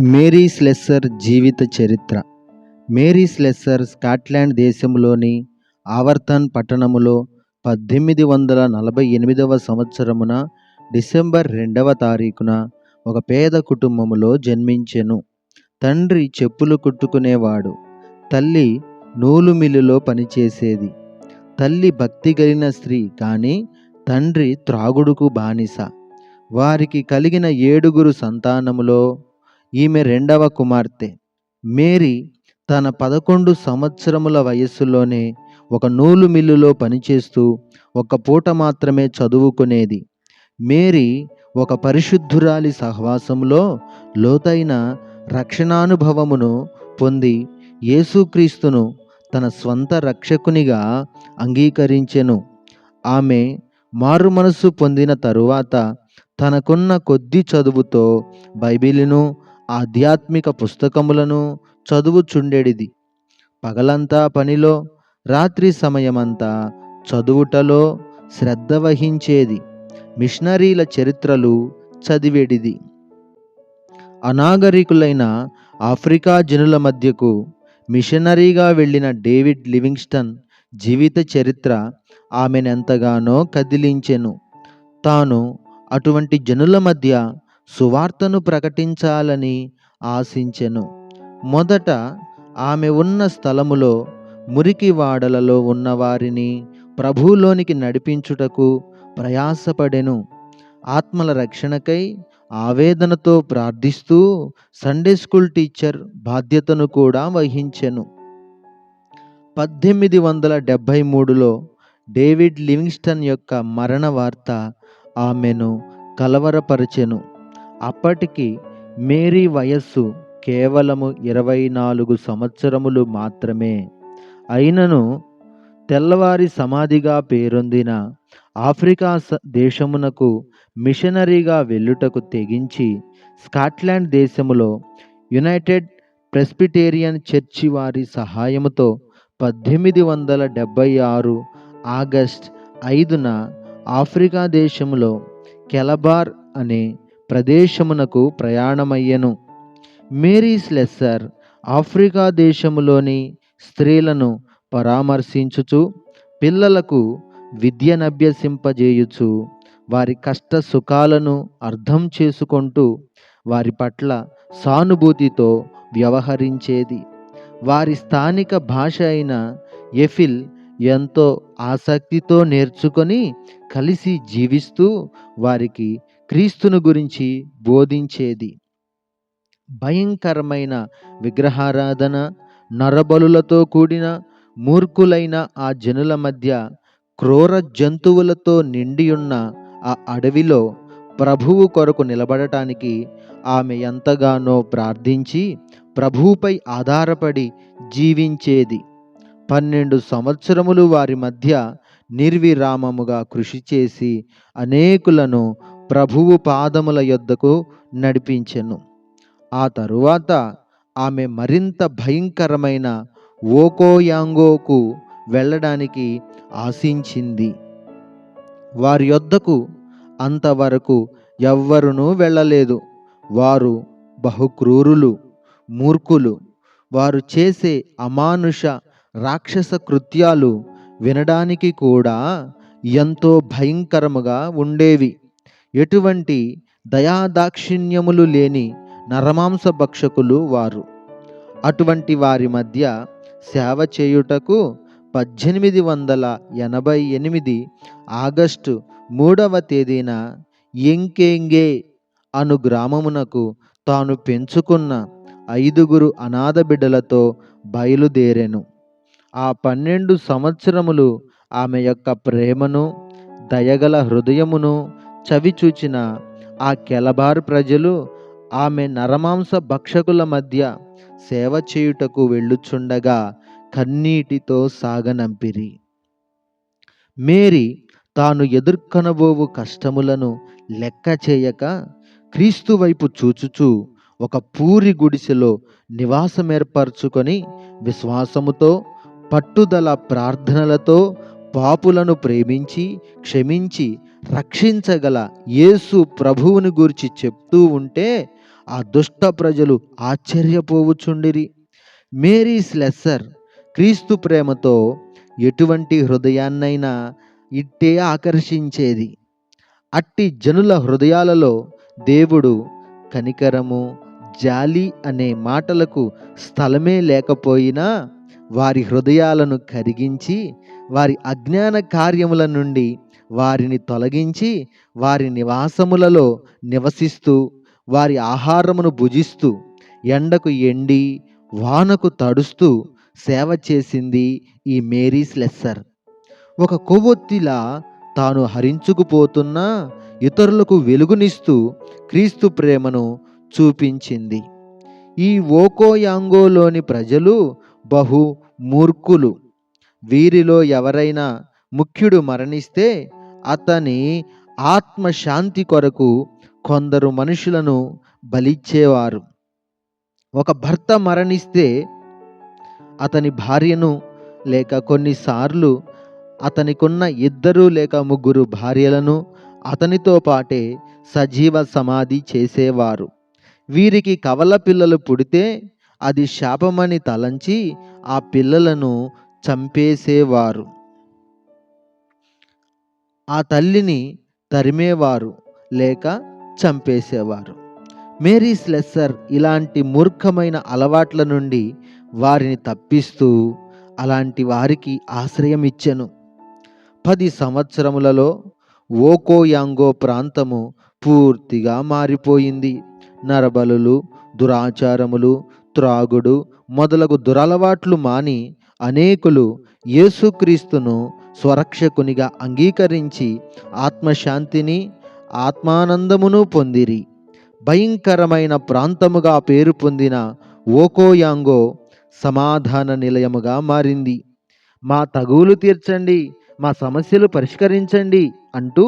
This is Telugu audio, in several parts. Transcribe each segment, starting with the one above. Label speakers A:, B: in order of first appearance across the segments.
A: మేరీ స్లెస్సర్ జీవిత చరిత్ర. మేరీ స్లెస్సర్ స్కాట్లాండ్ దేశంలోని ఆవర్తన్ పట్టణములో 1848వ సంవత్సరమున డిసెంబర్ 2వ తారీఖున ఒక పేద కుటుంబములో జన్మించెను. తండ్రి చెప్పులు కుట్టుకునేవాడు. తల్లి నూలు మిల్లులో పనిచేసేది. తల్లి భక్తి కలిగిన స్త్రీ, కానీ తండ్రి త్రాగుడుకు బానిస. వారికి కలిగిన 7 సంతానములో ఈమె 2వ కుమార్తె. మేరీ తన 11 సంవత్సరముల వయస్సులోనే ఒక నూలు మిల్లులో పనిచేస్తూ ఒక పూట మాత్రమే చదువుకునేది. మేరీ ఒక పరిశుద్ధురాలి సహవాసంలో లోతైన రక్షణానుభవమును పొంది యేసుక్రీస్తును తన స్వంత రక్షకునిగా అంగీకరించెను. ఆమె మారుమనసు పొందిన తరువాత తనకున్న కొద్ది చదువుతో బైబిలును, ఆధ్యాత్మిక పుస్తకములను చదువుచుండెడిది. పగలంతా పనిలో, రాత్రి సమయమంతా చదువుటలో శ్రద్ధ వహించేది. మిషనరీల చరిత్రలు చదివేడిది. అనాగరికులైన ఆఫ్రికా జనుల మధ్యకు మిషనరీగా వెళ్ళిన డేవిడ్ లివింగ్స్టన్ జీవిత చరిత్ర ఆమెనెంతగానో కదిలించెను. తాను అటువంటి జనుల మధ్య సువార్తను ప్రకటించాలని ఆశించెను. మొదట ఆమె ఉన్న స్థలములో మురికి వాడలలో ఉన్నవారిని ప్రభువులోనికి నడిపించుటకు ప్రయాసపడెను. ఆత్మల రక్షణకై ఆవేదనతో ప్రార్థిస్తూ సండే స్కూల్ టీచర్ బాధ్యతను కూడా వహించెను. 1873లో డేవిడ్ లివింగ్స్టన్ యొక్క మరణ వార్త ఆమెను కలవరపరచెను. అప్పటికి మేరీ వయస్సు కేవలము 24 సంవత్సరములు మాత్రమే. అయినను తెల్లవారి సమాధిగా పేరొందిన ఆఫ్రికా దేశమునకు మిషనరీగా వెళ్ళుటకు తెగించి స్కాట్లాండ్ దేశములో యునైటెడ్ ప్రెస్బిటేరియన్ చర్చి వారి సహాయముతో 1876 ఆగస్ట్ 5న ఆఫ్రికా దేశములో కెలబార్ అనే ప్రదేశమునకు ప్రయాణమయ్యెను. మేరీ స్లెస్సర్ ఆఫ్రికా దేశములోని స్త్రీలను పరామర్శించుచు, పిల్లలకు విద్యనభ్యసింపజేయుచు, వారి కష్ట సుఖాలను అర్థం చేసుకుంటూ వారి పట్ల సానుభూతితో వ్యవహరించేది. వారి స్థానిక భాష అయిన ఎఫిల్ ఎంతో ఆసక్తితో నేర్చుకొని కలిసి జీవిస్తూ వారికి క్రీస్తును గురించి బోధించేది. భయంకరమైన విగ్రహారాధన, నరబలులతో కూడిన మూర్ఖులైన ఆ జనుల మధ్య క్రూర జంతువులతో నిండియున్న ఆ అడవిలో ప్రభువు కొరకు నిలబడటానికి ఆమె ఎంతగానో ప్రార్థించి ప్రభువుపై ఆధారపడి జీవించేది. 12 సంవత్సరములు వారి మధ్య నిర్విరామముగా కృషి చేసి అనేకులను ప్రభువు పాదముల యొద్దకు నడిపించెను. ఆ తరువాత ఆమె మరింత భయంకరమైన ఓకోయాంగోకు వెళ్ళడానికి ఆశించింది. వారి యొద్దకు అంతవరకు ఎవ్వరునూ వెళ్ళలేదు. వారు బహుక్రూరులు, మూర్ఖులు. వారు చేసే అమానుష రాక్షస కృత్యాలు వినడానికి కూడా ఎంతో భయంకరముగా ఉండేవి. ఎటువంటి దయాదాక్షిణ్యములు లేని నరమాంస భక్షకులు వారు. అటువంటి వారి మధ్య సేవ చేయుటకు 1888 ఆగస్టు 3వ తేదీన ఎంకేంగే అను గ్రామమునకు తాను పెంచుకున్న 5 అనాథ బిడ్డలతో బయలుదేరెను. ఆ 12 సంవత్సరములు ఆమె యొక్క ప్రేమను, దయగల హృదయమును చవిచూచిన ఆ కెలబార్ ప్రజలు ఆమె నరమాంస భక్షకుల మధ్య సేవ చేయుటకు వెళ్ళుచుండగా కన్నీటితో సాగనంపిరి. మేరీ తాను ఎదుర్కొనబోవు కష్టములను లెక్క చేయక క్రీస్తు వైపు చూచుచూ ఒక పూరి గుడిసెలో నివాసమేర్పరచుకొని విశ్వాసముతో, పట్టుదల ప్రార్థనలతో పాపులను ప్రేమించి క్షమించి రక్షించగల యేసు ప్రభువుని గురించి చెప్తూ ఉంటే ఆ దుష్ట ప్రజలు ఆశ్చర్యపోవుచుండిరి. మేరీ స్లెస్సర్ క్రీస్తు ప్రేమతో ఎటువంటి హృదయాన్నైనా ఇట్టే ఆకర్షించేది. అట్టి జనుల హృదయాలలో దేవుడు కనికరము, జాలి అనే మాటలకు స్థలమే లేకపోయినా వారి హృదయాలను కరిగించి వారి అజ్ఞాన కార్యముల నుండి వారిని తొలగించి వారి నివాసములలో నివసిస్తూ వారి ఆహారమును భుజిస్తూ ఎండకు ఎండి వానకు తడుస్తూ సేవ చేసింది ఈ మేరీ స్లెస్సర్. ఒక కొవ్వొత్తిలా తాను హరించుకుపోతున్నా ఇతరులకు వెలుగునిస్తూ క్రీస్తు ప్రేమను చూపించింది. ఈ ఓకోయాంగోలోని ప్రజలు బహు మూర్ఖులు. వీరిలో ఎవరైనా ముఖ్యుడు మరణిస్తే అతని ఆత్మశాంతి కొరకు కొందరు మనుషులను బలిచ్చేవారు. ఒక భర్త మరణిస్తే అతని భార్యను లేక కొన్నిసార్లు అతనికున్న 2 లేక 3 భార్యలను అతనితో పాటే సజీవ సమాధి చేసేవారు. వీరికి కవల పిల్లలు పుడితే అది శాపమని తలంచి ఆ పిల్లలను చంపేసేవారు. ఆ తల్లిని తరిమేవారు లేక చంపేసేవారు. మేరీ స్లెస్సర్ ఇలాంటి మూర్ఖమైన అలవాట్ల నుండి వారిని తప్పిస్తూ అలాంటి వారికి ఆశ్రయం ఇచ్చెను. 10 సంవత్సరములలో ఓకోయాంగో ప్రాంతము పూర్తిగా మారిపోయింది. నరబలులు, దురాచారములు, త్రాగుడు మొదలగు దురలవాట్లు మాని అనేకులు యేసుక్రీస్తును స్వరక్షకునిగా అంగీకరించి ఆత్మశాంతిని ఆత్మానందమును పొందిరి. భయంకరమైన ప్రాంతముగా పేరు పొందిన ఓకోయాంగో సమాధాన నిలయముగా మారింది. మా తగువులు తీర్చండి, మా సమస్యలు పరిష్కరించండి అంటూ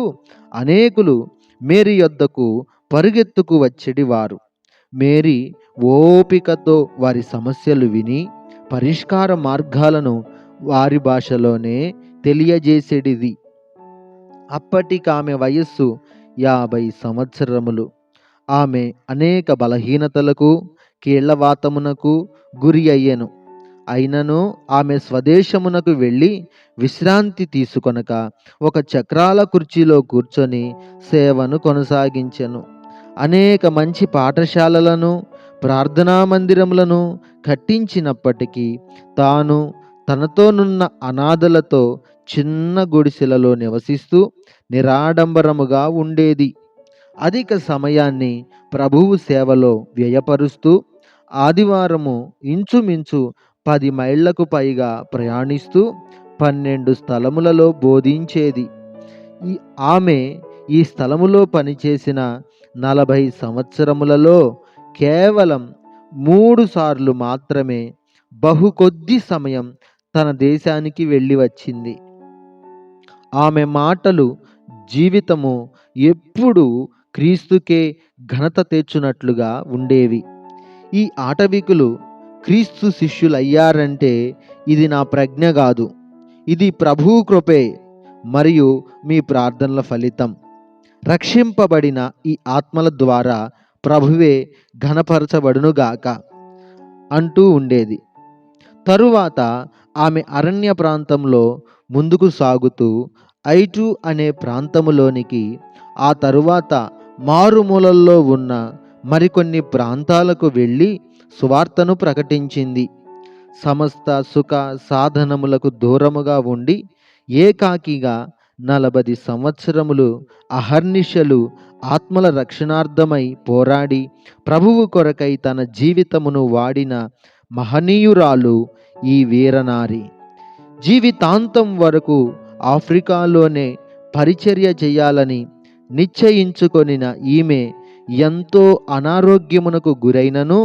A: అనేకులు మేరీ యొద్దకు పరుగెత్తుకు వచ్చేటివారు. మేరీ ఓపికతో వారి సమస్యలు విని పరిష్కార మార్గాలను వారి భాషలోనే తెలియజేసేటిది. అప్పటికామె వయస్సు 50 సంవత్సరములు. ఆమె అనేక బలహీనతలకు, కీళ్లవాతమునకు గురి అయ్యెను. అయినను ఆమె స్వదేశమునకు వెళ్ళి విశ్రాంతి తీసుకొనక ఒక చక్రాల కుర్చీలో కూర్చొని సేవను కొనసాగించెను. అనేక మంచి పాఠశాలలను, ప్రార్థనా మందిరములను కట్టించినప్పటికీ తాను తనతోనున్న అనాథలతో చిన్న గుడిసెలలో నివసిస్తూ నిరాడంబరముగా ఉండేది. అధిక సమయాన్ని ప్రభువు సేవలో వ్యయపరుస్తూ ఆదివారము ఇంచుమించు 10 మైళ్ళకు పైగా ప్రయాణిస్తూ 12 స్థలములలో బోధించేది. ఆమె ఈ స్థలములో పనిచేసిన 40 సంవత్సరములలో కేవలం 3 సార్లు మాత్రమే బహు కొద్ది సమయం తన దేశానికి వెళ్ళి వచ్చింది. ఆమె మాటలు, జీవితము ఎప్పుడూ క్రీస్తుకే ఘనత తెచ్చునట్లుగా ఉండేవి. ఈ ఆటవికులు క్రీస్తు శిష్యులయ్యారంటే ఇది నా ప్రజ్ఞ కాదు, ఇది ప్రభువు కృపే మరియు మీ ప్రార్థనల ఫలితం. రక్షింపబడిన ఈ ఆత్మల ద్వారా ప్రభువే ఘనపరచబడునుగాక అంటూ ఉండేది. తరువాత ఆమె అరణ్య ప్రాంతంలో ముందుకు సాగుతూ ఐటు అనే ప్రాంతములోనికి, ఆ తరువాత మారుమూలల్లో ఉన్న మరికొన్ని ప్రాంతాలకు వెళ్ళి సువార్తను ప్రకటించింది. సమస్త సుఖ సాధనములకు దూరముగా ఉండి ఏకాకిగా 40 సంవత్సరములు అహర్నిశలు ఆత్మల రక్షణార్థమై పోరాడి ప్రభువు కొరకై తన జీవితమును వాడిన మహనీయురాలు ఈ వీరనారి. జీవితాంతం వరకు ఆఫ్రికాలోనే పరిచర్య చేయాలని నిశ్చయించుకొనిన ఈమె ఎంతో అనారోగ్యమునకు గురైనను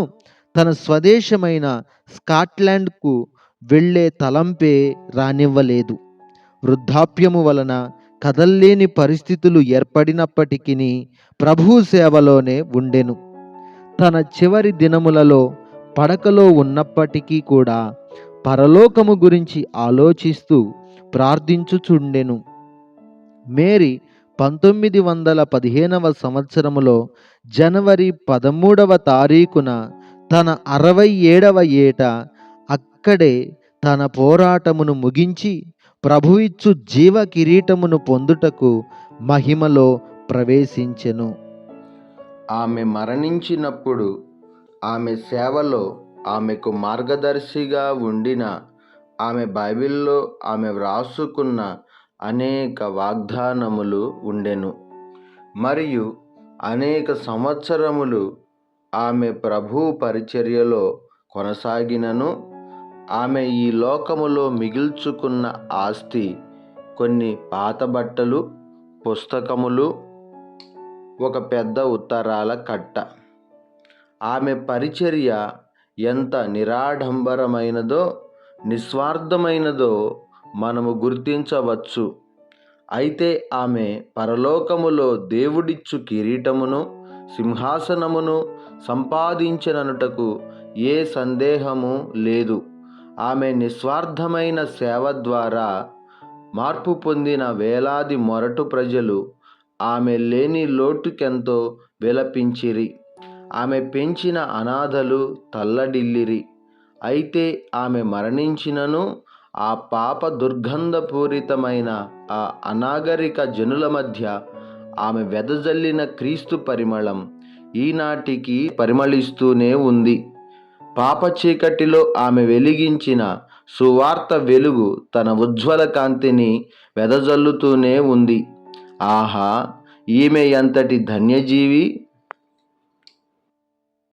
A: తన స్వదేశమైన స్కాట్లాండ్కు వెళ్ళే తలంపే రానివ్వలేదు. వృద్ధాప్యము వలన కదల్లేని పరిస్థితులు ఏర్పడినప్పటికీ ప్రభు సేవలోనే ఉండెను. తన చివరి దినములలో పడకలో ఉన్నప్పటికీ కూడా పరలోకము గురించి ఆలోచిస్తూ ప్రార్థించుచుండెను. మేరీ 1915వ సంవత్సరములో జనవరి 13వ తారీఖున తన 67వ ఏట అక్కడే తన పోరాటమును ముగించి ప్రభువిచ్చు జీవ కిరీటమును పొందుటకు మహిమలో ప్రవేశించెను.
B: ఆమె మరణించినప్పుడు ఆమె సేవలో ఆమెకు మార్గదర్శిగా ఉండిన ఆమె బైబిల్లో ఆమె వ్రాసుకున్న అనేక వాగ్దానములు ఉండెను. మరియు అనేక సంవత్సరములు ఆమె ప్రభు పరిచర్యలో కొనసాగినను ఆమె ఈ లోకములో మిగిల్చుకున్న ఆస్తి కొన్ని పాత బట్టలు, పుస్తకములు, ఒక పెద్ద ఉత్తరాల కట్ట. ఆమె పరిచర్య ఎంత నిరాడంబరమైనదో, నిస్వార్థమైనదో మనము గుర్తించవచ్చు. అయితే ఆమె పరలోకములో దేవుడిచ్చు కిరీటమును, సింహాసనమును సంపాదించిననుటకు ఏ సందేహము లేదు. ఆమె నిస్వార్థమైన సేవ ద్వారా మార్పు పొందిన వేలాది మొరటు ప్రజలు ఆమె లేని లోటుకెంతో విలపించిరి. ఆమె పెంచిన అనాథలు తల్లడిల్లిరి. అయితే ఆమె మరణించినను ఆ పాప దుర్గంధపూరితమైన ఆ అనాగరిక జనుల మధ్య ఆమె వెదజల్లిన క్రీస్తు పరిమళం ఈనాటికి పరిమళిస్తూనే ఉంది. పాప చీకటిలో ఆమె వెలిగించిన సువార్త వెలుగు తన ఉజ్వల కాంతిని వెదజల్లుతూనే ఉంది. ఆహా, ఈమె ఎంతటి ధన్యజీవి!